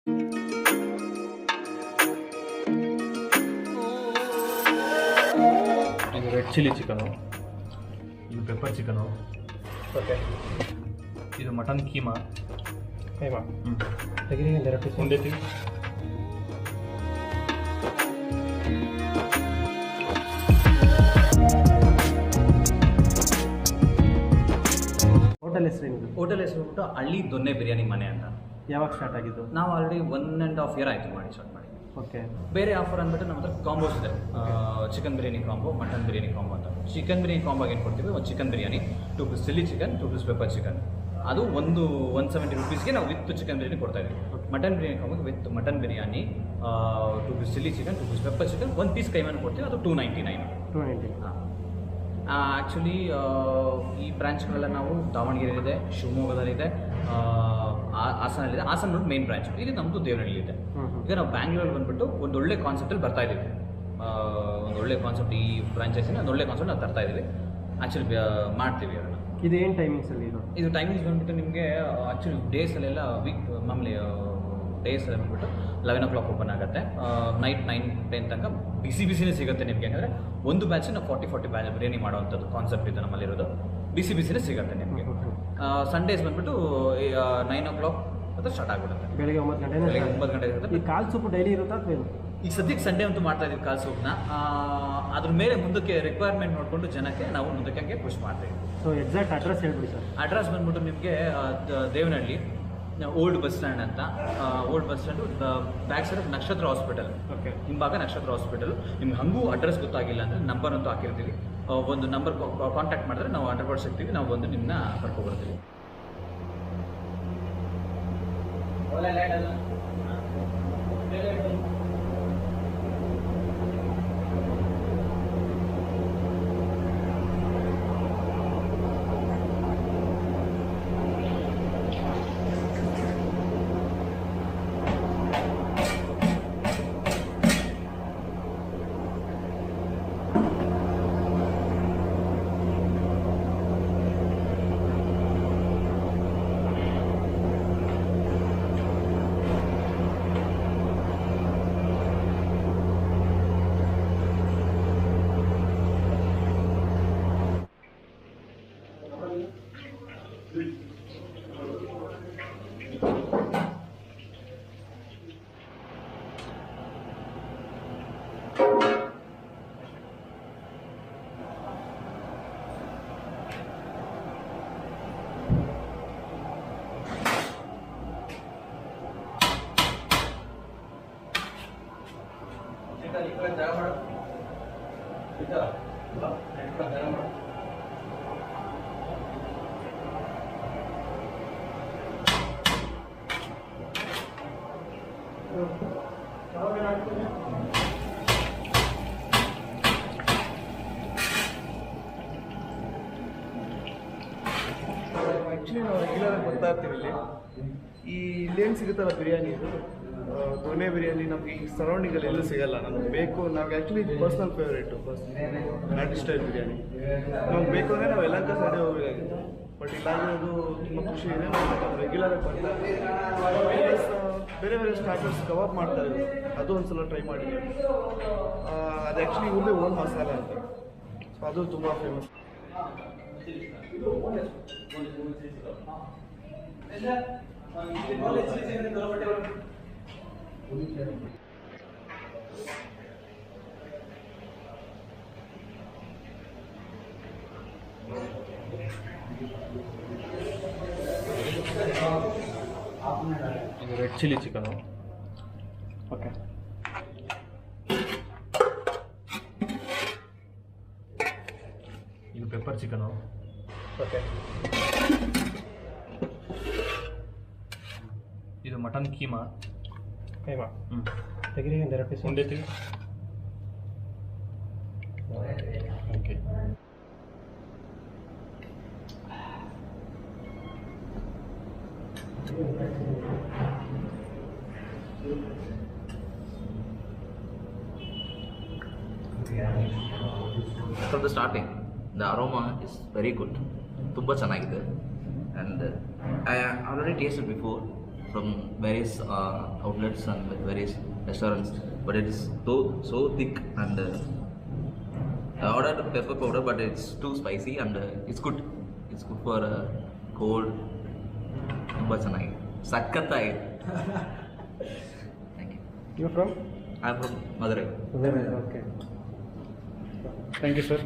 ಇದು red chilli chicken, ಇದು pepper chicken, okay. ಇದು ಮಟನ್ ಕೀಮಾ. ತೆಗಿರಿ ಒಂದೆರಡು ಪೀಸ್. ಒಂದೇತಿ ಹೋಟೆಲ್ ಹೆಸರು ನಿಮ್ಮದು? ಹೋಟೆಲ್ ಹೆಸರು ಬಿಟ್ಟು ಹಳ್ಳಿ ದೊನ್ನೆ ಬಿರಿಯಾನಿ ಮನೆ ಅಂತ. ಯಾವಾಗ ಸ್ಟಾರ್ಟ್ ಆಗಿದ್ದು? ನಾವು ಆಲ್ರೆಡಿ 1.5 year ಆಯಿತು ಸ್ಟಾರ್ಟ್ ಮಾಡಿ. ಓಕೆ. ಬೇರೆ ಆಫರ್ ಅಂದ್ಬಿಟ್ಟು ನಮ್ಮ ಹತ್ರ ಕಾಂಬೋಸ್ ಇದೆ. Chicken biryani combo, mutton biryani combo ಅಂತ. ಚಿಕನ್ ಬಿರಿಯಾನಿ ಕಾಂಬೋಗೆ ಏನು ಕೊಡ್ತೀವಿ, ಒಂದು chicken biryani, 2 piece chilli chicken, 2 piece pepper chicken. ಅದು 170 rupeesಗೆ ನಾವು ವಿತ್ ಚಿಕನ್ ಬಿರಿಯಾನಿ ಕೊಡ್ತಾ ಇದ್ದೀವಿ. ಮಟನ್ ಬಿರಿಯಾನಿ ಕಾಂಬೋಗೆ with mutton biryani, 2 piece chilli chicken, 2 piece pepper chicken, 1 piece ಕೈಮನ್ ಕೊಡ್ತೀವಿ. ಅದು 299. 290. ಹಾಂ. ಆ್ಯಕ್ಚುಲಿ ಈ ಬ್ರಾಂಚ್ಗಳೆಲ್ಲ ನಾವು ದಾವಣಗೆರೆಯಲ್ಲಿದೆ, ಶಿವಮೊಗ್ಗದಲ್ಲಿದೆ, ಹಾಸನಲ್ಲಿದೆ. ಹಾಸನ ನೋಡಿ ಮೇನ್ ಬ್ರಾಂಚ್. ಇಲ್ಲಿ ನಮ್ಮದು ದೇವನಹಳ್ಳಿಇದೆ. ಈಗ ನಾವು ಬ್ಯಾಂಗ್ಳೂರಲ್ಲಿ ಬಂದುಬಿಟ್ಟು ಒಂದು ಒಳ್ಳೆ ಕಾನ್ಸೆಪ್ಟಲ್ಲಿ ಬರ್ತಾ ಇದ್ದೀವಿ. ಒಂದು ಒಳ್ಳೆ ಕಾನ್ಸೆಪ್ಟ್, ಈ ಫ್ರಾಂಚೈಸಿನ ಒಂದು ಒಳ್ಳೆ ಕಾನ್ಸೆಪ್ಟ್ ನಾವು ತರ್ತಾ ಇದ್ದೀವಿ. ಆ್ಯಕ್ಚುಲಿ ಮಾಡ್ತೀವಿ ಅದನ್ನು. ಇದು ಏನು ಟೈಮಿಂಗ್ಸಲ್ಲಿ ಇದು? ಇದು ಟೈಮಿಂಗ್ಸ್ ಬಂದುಬಿಟ್ಟು ನಿಮಗೆ ಆ್ಯಕ್ಚುಲಿ ಡೇಸಲ್ಲೆಲ್ಲ ವೀಕ್ ಮಾಮೂಲಿ ಡೇಸಲ್ಲಿ ಬಂದುಬಿಟ್ಟು 11 o'clock ಓಪನ್ ಆಗುತ್ತೆ. ನೈಟ್ 9-10 ತನಕ ಬಿಸಿನೇ ಸಿಗುತ್ತೆ ನಿಮಗೆ. ಯಾಕಂದರೆ ಒಂದು ಬ್ಯಾಚ್ ನಾವು 40 ಬ್ಯಾಚ್ ಬಿರಿಯಾನಿ ಮಾಡೋವಂಥದ್ದು ಕಾನ್ಸೆಪ್ಟ್ ಇದೆ ನಮ್ಮಲ್ಲಿರೋದು. ಬಿಸಿನೇ ಸಿಗುತ್ತೆ ನಿಮಗೆ. ಸಂಡೇಸ್ ಬಂದುಬಿಟ್ಟು 9 o'clock ಅಥವಾ ಸ್ಟಾರ್ಟ್ ಆಗಿಬಿಡುತ್ತೆ. ಬೆಳಿಗ್ಗೆ 9 ಗಂಟೆ. ಬೆಳಿಗ್ಗೆ 9 ಗಂಟೆ ಇರುತ್ತೆ. ಈ ಕಾಲ್ ಸೂಪು ಡೈಲಿ ಇರುತ್ತಾ ಅಥವಾ ಏನು? ಈಗ ಸದ್ಯಕ್ಕೆ ಸಂಡೇ ಅಂತೂ ಮಾಡ್ತಾ ಇದ್ದೀವಿ ಕಾಲ್ ಸೂಪ್ನ. ಅದ್ರ ಮೇಲೆ ಮುಂದಕ್ಕೆ ರಿಕ್ವೈರ್ಮೆಂಟ್ ನೋಡಿಕೊಂಡು ಜನಕ್ಕೆ ನಾವು ಮುಂದಕ್ಕೆ ಹಂಗೆ ಪುಷ್ ಮಾಡ್ತೀವಿ. ಸೊ ಎಕ್ಸಾಕ್ಟ್ ಅಡ್ರೆಸ್ ಹೇಳ್ಬಿಡಿ ಸರ್. ಅಡ್ರೆಸ್ ಬಂದ್ಬಿಟ್ಟು ನಿಮಗೆ ದೇವನಹಳ್ಳಿ ಓಲ್ಡ್ ಬಸ್ ಸ್ಟ್ಯಾಂಡ್ ಅಂತ. Old bus stand back side ನಕ್ಷತ್ರ ಹಾಸ್ಪಿಟಲ್. ಓಕೆ. ಹಿಂಭಾಗ ನಕ್ಷತ್ರ ಹಾಸ್ಪಿಟಲ್. ನಿಮ್ಗೆ ಹಂಗೂ ಅಡ್ರೆಸ್ ಗೊತ್ತಾಗಿಲ್ಲ ಅಂದರೆ ನಂಬರ್ ಅಂತೂ ಹಾಕಿರ್ತೀವಿ. ಒಂದು ನಂಬರ್ ಕಾಂಟ್ಯಾಕ್ಟ್ ಮಾಡಿದ್ರೆ ನಾವು 100% ಸಿಗ್ತೀವಿ. ನಾವು ಬಂದು ನಿಮ್ಮನ್ನ ಕರ್ಕೊಬರ್ತೀವಿ. ಆ್ಯಕ್ಚುಲಿ ನಾವು ರೆಗ್ಯುಲರಾಗಿ ಬರ್ತಾ ಇರ್ತೀವಿ ಇಲ್ಲಿ. ಇಲ್ಲೇನು ಸಿಗುತ್ತಲ್ಲ ಬಿರಿಯಾನಿ, ಇದು ದೊನೆ ಬಿರಿಯಾನಿ ನಮಗೆ ಈ ಸರೌಂಡಿಂಗಲ್ಲಿ ಎಲ್ಲೂ ಸಿಗಲ್ಲ. ನಮಗೆ ಬೇಕು, ನಮ್ಗೆ ಆ್ಯಕ್ಚುಲಿ ಪರ್ಸ್ನಲ್ ಫೇವ್ರೇಟು ನಾಟಿ ಸ್ಟೈಲ್ ಬಿರಿಯಾನಿ. ನಮ್ಗೆ ಬೇಕು ಅಂದರೆ ನಾವು ಯಲಹಂಕ ಸೈಡೇ ಹೋಗಬೇಕಾಗಿತ್ತು. ಬಟ್ ಇಲ್ಲಾಗಿರೋದು ತುಂಬ ಖುಷಿ ಇದೆ. ನಾವು ರೆಗ್ಯುಲರಾಗಿ ಬರ್ತಾ ಪ್ಲಸ್ ಬೇರೆ ಬೇರೆ ಸ್ಟಾರ್ಟರ್ಸ್ ಕಬಾಬ್ ಮಾಡ್ತಾರೆ, ಅದು ಒಂದು ಸಲ ಟ್ರೈ ಮಾಡಿದ್ವಿ. ಅದು ಆ್ಯಕ್ಚುಲಿ ಇವ್ರದೇ ಓನ್ ಮಸಾಲ ಅಂತ, ಸೊ ಅದು ತುಂಬ ಫೇಮಸ್. ಇದು ರೆಡ್ ಚಿಲ್ಲಿ ಚಿಕನು. ಓಕೆ. ಇದು ಪೆಪ್ಪರ್ ಚಿಕನು. ಓಕೆ. ಇದು ಮಟನ್ ಕೀಮಾ. ತೆಗಿರಿ ಒಂದೆರಡು ಪೀಸ್. ಒಂದೇತಿ okay. From the starting, the aroma is very good. ತುಂಬ ಚೆನ್ನಾಗಿದೆ. And I already tasted before. from various outlets and various restaurants, but it is so thick and I ordered pepper powder, but it's too spicy and it's good. It's good for cold. But ಚೆನ್ನಾಗಿದೆ ಸಖತ್ತಾಗಿದೆ. Thank you. You from I'm from Madurai. Okay thank you sir